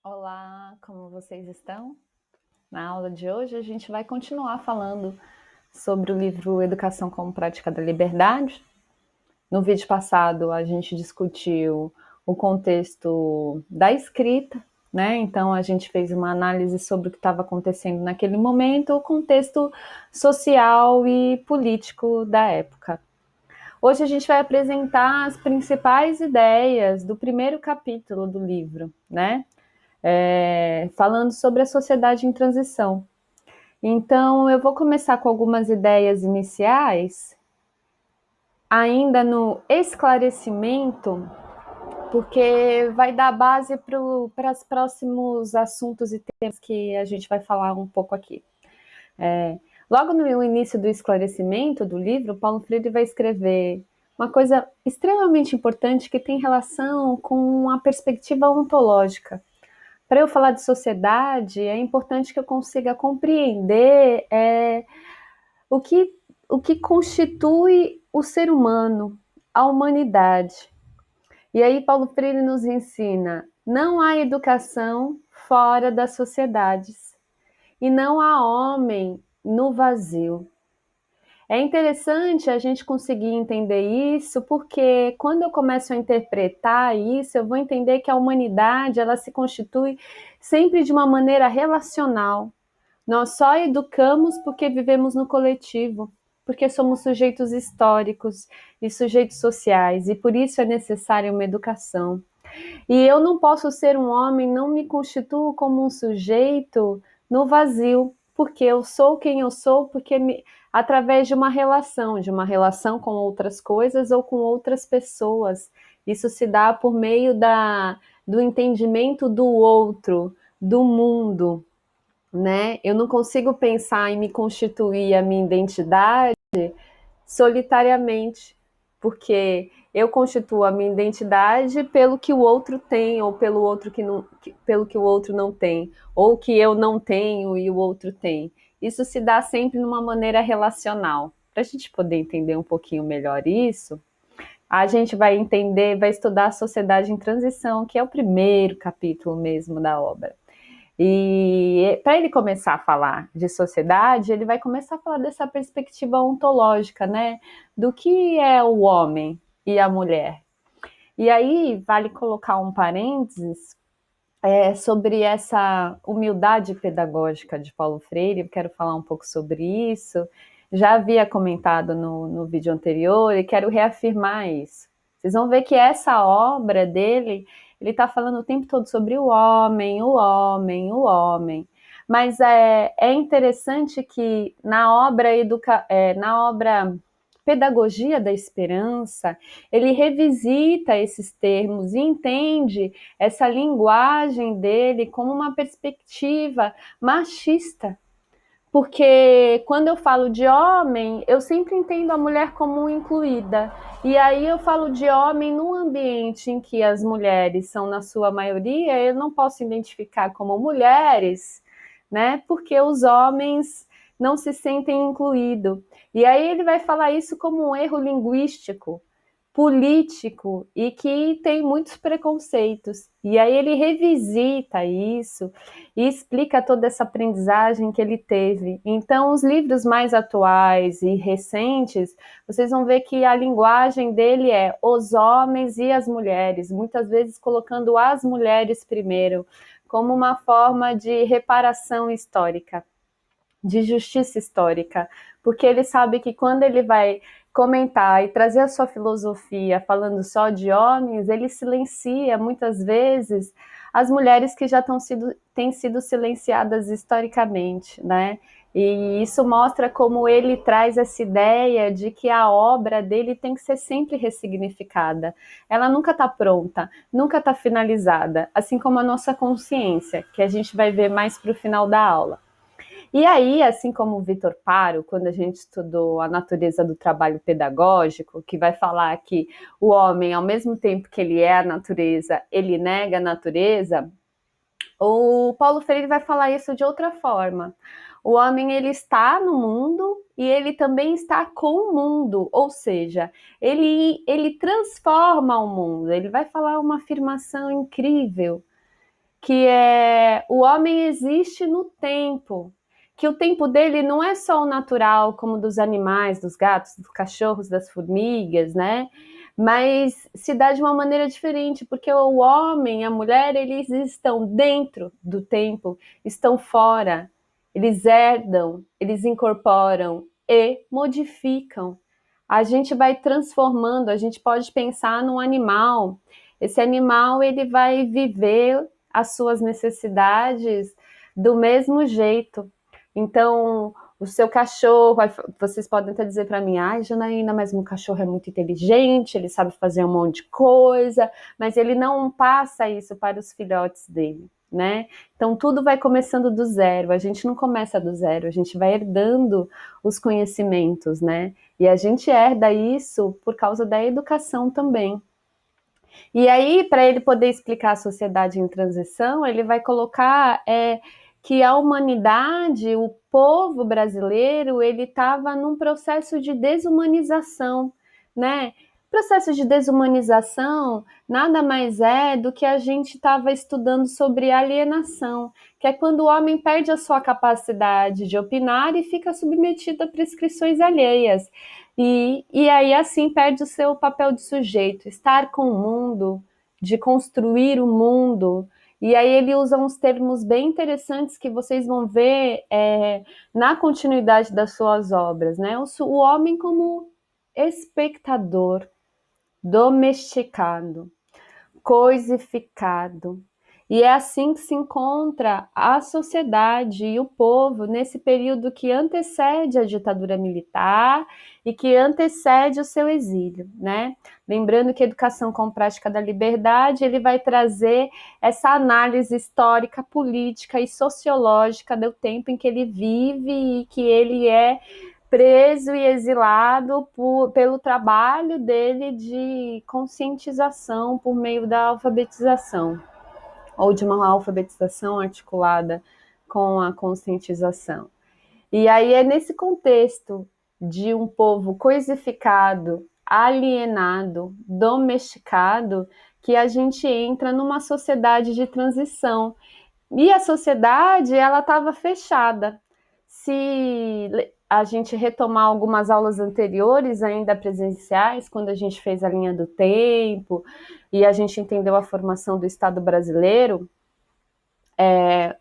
Olá, como vocês estão? Na aula de hoje a gente vai continuar falando sobre o livro Educação como Prática da Liberdade. No vídeo passado a gente discutiu o contexto da escrita, né? Então a gente fez uma análise sobre o que estava acontecendo naquele momento, o contexto social e político da época. Hoje a gente vai apresentar as principais ideias do primeiro capítulo do livro, né? Falando sobre a sociedade em transição. Então, eu vou começar com algumas ideias iniciais, ainda no esclarecimento, porque vai dar base para os próximos assuntos e temas que a gente vai falar um pouco aqui. Logo no início do esclarecimento do livro, Paulo Freire vai escrever uma coisa extremamente importante que tem relação com a perspectiva ontológica. Para eu falar de sociedade, é importante que eu consiga compreender o, que, o que constitui o ser humano, a humanidade. E aí Paulo Freire nos ensina, não há educação fora das sociedades e não há homem no vazio. É interessante a gente conseguir entender isso, porque quando eu começo a interpretar isso, eu vou entender que a humanidade ela se constitui sempre de uma maneira relacional. Nós só educamos porque vivemos no coletivo, porque somos sujeitos históricos e sujeitos sociais, e por isso é necessária uma educação. E eu não posso ser um homem, não me constituo como um sujeito no vazio, porque eu sou quem eu sou, através de uma relação com outras coisas ou com outras pessoas. Isso se dá por meio do entendimento do outro, do mundo, né? Eu não consigo pensar em me constituir a minha identidade solitariamente, porque eu constituo a minha identidade pelo que o outro tem, ou pelo que o outro não tem, ou que eu não tenho e o outro tem. Isso se dá sempre numa maneira relacional. Para a gente poder entender um pouquinho melhor isso, a gente vai estudar a sociedade em transição, que é o primeiro capítulo mesmo da obra. E para ele começar a falar de sociedade, ele vai começar a falar dessa perspectiva ontológica, né? Do que é o homem e a mulher. E aí vale colocar um parênteses sobre essa humildade pedagógica de Paulo Freire. Eu quero falar um pouco sobre isso. Já havia comentado no vídeo anterior e quero reafirmar isso. Vocês vão ver que essa obra dele, ele está falando o tempo todo sobre o homem, o homem, o homem. Mas é interessante que na obra Pedagogia da Esperança, ele revisita esses termos e entende essa linguagem dele como uma perspectiva machista. Porque quando eu falo de homem, eu sempre entendo a mulher como incluída. E aí eu falo de homem num ambiente em que as mulheres são na sua maioria, eu não posso identificar como mulheres, né? Porque os homens não se sentem incluídos. E aí ele vai falar isso como um erro linguístico, político e que tem muitos preconceitos. E aí ele revisita isso e explica toda essa aprendizagem que ele teve. Então, os livros mais atuais e recentes, vocês vão ver que a linguagem dele é os homens e as mulheres, muitas vezes colocando as mulheres primeiro, como uma forma de reparação histórica, de justiça histórica, porque ele sabe que quando ele vai comentar e trazer a sua filosofia falando só de homens, ele silencia muitas vezes as mulheres que já têm sido silenciadas historicamente, né? E isso mostra como ele traz essa ideia de que a obra dele tem que ser sempre ressignificada. Ela nunca está pronta, nunca está finalizada, assim como a nossa consciência, que a gente vai ver mais para o final da aula. E aí, assim como o Vitor Paro, quando a gente estudou a natureza do trabalho pedagógico, que vai falar que o homem, ao mesmo tempo que ele é a natureza, ele nega a natureza, o Paulo Freire vai falar isso de outra forma. O homem, ele está no mundo e ele também está com o mundo, ou seja, ele transforma o mundo. Ele vai falar uma afirmação incrível, que é o homem existe no tempo, que o tempo dele não é só o natural, como dos animais, dos gatos, dos cachorros, das formigas, né? Mas se dá de uma maneira diferente, porque o homem e a mulher, eles estão dentro do tempo, estão fora, eles herdam, eles incorporam e modificam. A gente vai transformando, a gente pode pensar num animal. Esse animal, ele vai viver as suas necessidades do mesmo jeito. Então, o seu cachorro, vocês podem até dizer para mim, ai, Janaína, mas meu cachorro é muito inteligente, ele sabe fazer um monte de coisa, mas ele não passa isso para os filhotes dele, né? Então, tudo vai começando do zero, a gente não começa do zero, a gente vai herdando os conhecimentos, né? E a gente herda isso por causa da educação também. E aí, para ele poder explicar a sociedade em transição, ele vai colocar que a humanidade, o povo brasileiro, ele estava num processo de desumanização, né? Processo de desumanização nada mais é do que a gente estava estudando sobre alienação, que é quando o homem perde a sua capacidade de opinar e fica submetido a prescrições alheias. E aí, assim, perde o seu papel de sujeito, estar com o mundo, de construir o mundo. E aí ele usa uns termos bem interessantes que vocês vão ver na continuidade das suas obras, né? O homem como espectador, domesticado, coisificado. E é assim que se encontra a sociedade e o povo nesse período que antecede a ditadura militar e que antecede o seu exílio, né? Lembrando que a educação como prática da liberdade, ele vai trazer essa análise histórica, política e sociológica do tempo em que ele vive e que ele é preso e exilado pelo trabalho dele de conscientização por meio da alfabetização, ou de uma alfabetização articulada com a conscientização. E aí é nesse contexto de um povo coisificado, alienado, domesticado, que a gente entra numa sociedade de transição. E a sociedade, ela estava fechada. Se a gente retomar algumas aulas anteriores, ainda presenciais, quando a gente fez a linha do tempo e a gente entendeu a formação do Estado brasileiro,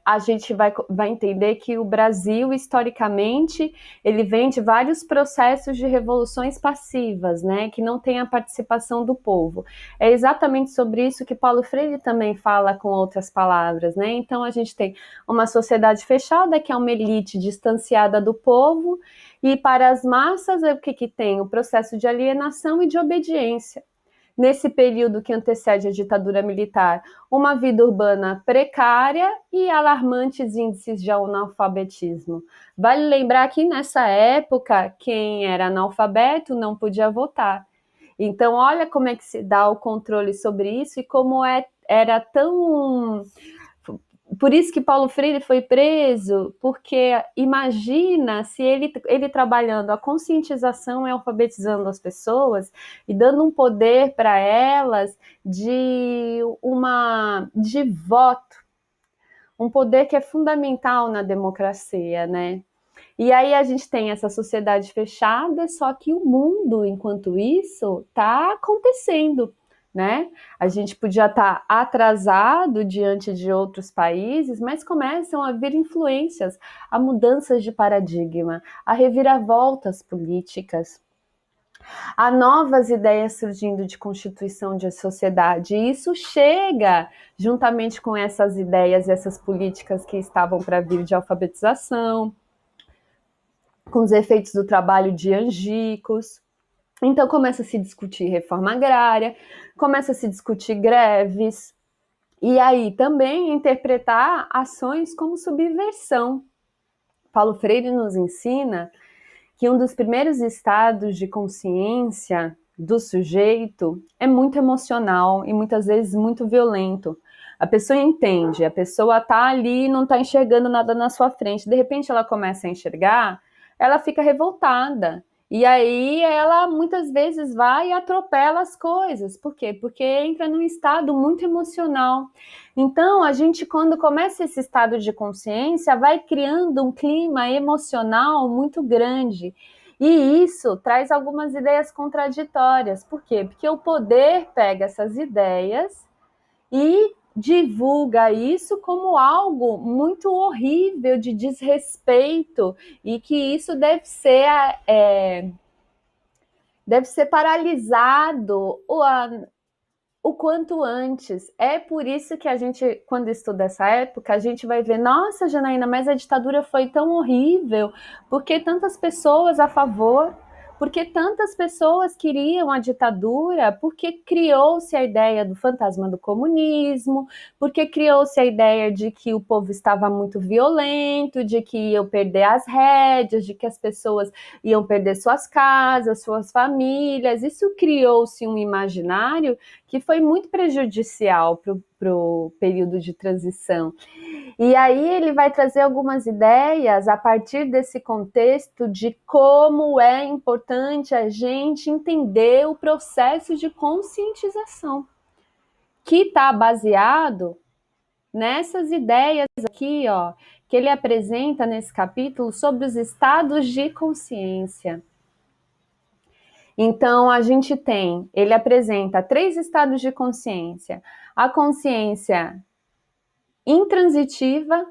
a gente vai entender que o Brasil, historicamente, ele vem de vários processos de revoluções passivas, né, que não tem a participação do povo. É exatamente sobre isso que Paulo Freire também fala com outras palavras, né? Então a gente tem uma sociedade fechada, que é uma elite distanciada do povo, e para as massas, o que tem? O processo de alienação e de obediência. Nesse período que antecede a ditadura militar, uma vida urbana precária e alarmantes índices de analfabetismo. Vale lembrar que nessa época, quem era analfabeto não podia votar. Então, olha como é que se dá o controle sobre isso e como era tão... Por isso que Paulo Freire foi preso, porque imagina se ele trabalhando a conscientização e alfabetizando as pessoas e dando um poder para elas de voto, um poder que é fundamental na democracia, né? E aí a gente tem essa sociedade fechada, só que o mundo, enquanto isso, está acontecendo, né? A gente podia estar atrasado diante de outros países, mas começam a vir influências, a mudanças de paradigma, a reviravoltas políticas, a novas ideias surgindo de constituição de sociedade. E isso chega juntamente com essas ideias, essas políticas que estavam para vir de alfabetização, com os efeitos do trabalho de angicos. Então começa a se discutir reforma agrária, começa a se discutir greves, e aí também interpretar ações como subversão. Paulo Freire nos ensina que um dos primeiros estados de consciência do sujeito é muito emocional e muitas vezes muito violento. A pessoa entende, a pessoa está ali e não está enxergando nada na sua frente. De repente ela começa a enxergar, ela fica revoltada. E aí ela muitas vezes vai e atropela as coisas. Por quê? Porque entra num estado muito emocional. Então, a gente, quando começa esse estado de consciência, vai criando um clima emocional muito grande. E isso traz algumas ideias contraditórias. Por quê? Porque o poder pega essas ideias e divulga isso como algo muito horrível, de desrespeito, e que isso deve ser paralisado o quanto antes. É por isso que a gente, quando estuda essa época, a gente vai ver, nossa, Janaína, mas a ditadura foi tão horrível, porque tantas pessoas a favor, porque tantas pessoas queriam a ditadura, porque criou-se a ideia do fantasma do comunismo, porque criou-se a ideia de que o povo estava muito violento, de que iam perder as rédeas, de que as pessoas iam perder suas casas, suas famílias. Isso criou-se um imaginário que foi muito prejudicial para o período de transição. E aí ele vai trazer algumas ideias a partir desse contexto de como é importante a gente entender o processo de conscientização, que está baseado nessas ideias aqui, ó, que ele apresenta nesse capítulo sobre os estados de consciência. Então, a gente tem, ele apresenta 3 estados de consciência: a consciência intransitiva,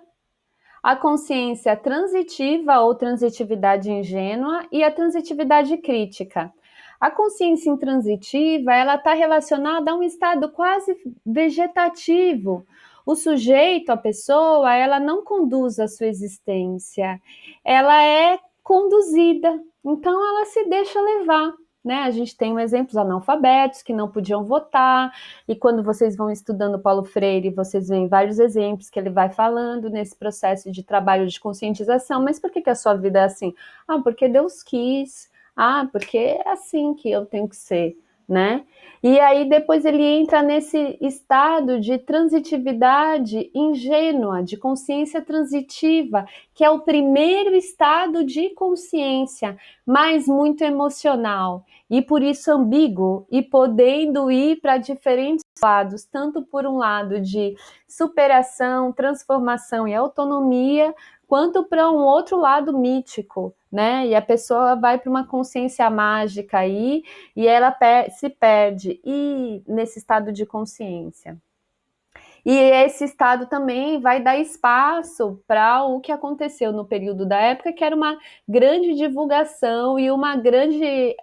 a consciência transitiva ou transitividade ingênua e a transitividade crítica. A consciência intransitiva, ela está relacionada a um estado quase vegetativo. O sujeito, a pessoa, ela não conduz a sua existência, ela é conduzida, então ela se deixa levar. Né? A gente tem um exemplo dos analfabetos que não podiam votar, e quando vocês vão estudando Paulo Freire, vocês veem vários exemplos que ele vai falando nesse processo de trabalho de conscientização. Mas por que a sua vida é assim? Ah, porque Deus quis. Ah, porque é assim que eu tenho que ser, né? E aí depois ele entra nesse estado de transitividade ingênua, de consciência transitiva, que é o primeiro estado de consciência, mas muito emocional e por isso ambíguo e podendo ir para diferentes lados, tanto por um lado de superação, transformação e autonomia, quanto para um outro lado mítico, né? E a pessoa vai para uma consciência mágica aí e ela se perde e nesse estado de consciência. E esse estado também vai dar espaço para o que aconteceu no período da época, que era uma grande divulgação e uma grande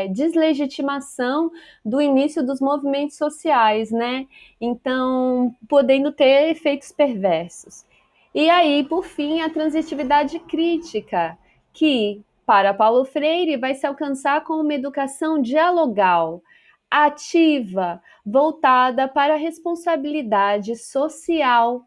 deslegitimação do início dos movimentos sociais, né? Então, podendo ter efeitos perversos. E aí, por fim, a transitividade crítica, que, para Paulo Freire, vai se alcançar com uma educação dialogal, ativa, voltada para a responsabilidade social,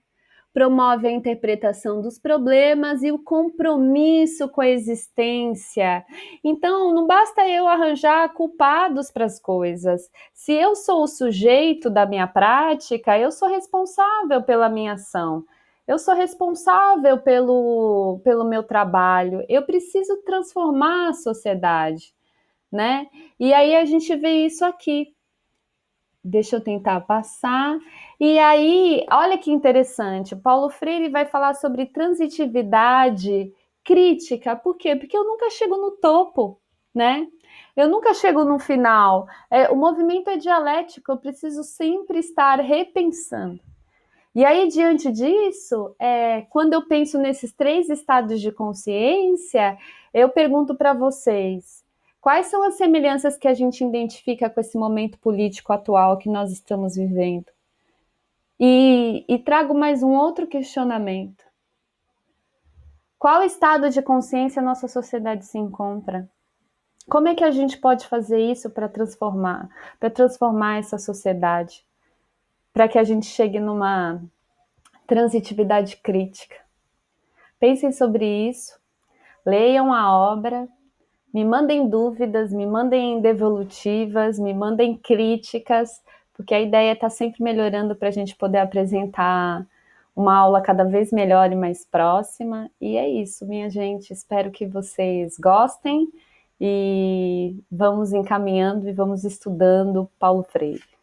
promove a interpretação dos problemas e o compromisso com a existência. Então, não basta eu arranjar culpados para as coisas. Se eu sou o sujeito da minha prática, eu sou responsável pela minha ação. Eu sou responsável pelo meu trabalho. Eu preciso transformar a sociedade, né? E aí a gente vê isso aqui. Deixa eu tentar passar. E aí, olha que interessante, Paulo Freire vai falar sobre transitividade crítica. Por quê? Porque eu nunca chego no topo, né? Eu nunca chego no final. O movimento é dialético, eu preciso sempre estar repensando. E aí, diante disso, quando eu penso nesses 3 estados de consciência, eu pergunto para vocês: quais são as semelhanças que a gente identifica com esse momento político atual que nós estamos vivendo? E trago mais um outro questionamento. Qual estado de consciência a nossa sociedade se encontra? Como é que a gente pode fazer isso para transformar essa sociedade? Para que a gente chegue numa transitividade crítica. Pensem sobre isso, leiam a obra, me mandem dúvidas, me mandem devolutivas, me mandem críticas, porque a ideia está sempre melhorando para a gente poder apresentar uma aula cada vez melhor e mais próxima. E é isso, minha gente. Espero que vocês gostem e vamos encaminhando e vamos estudando Paulo Freire.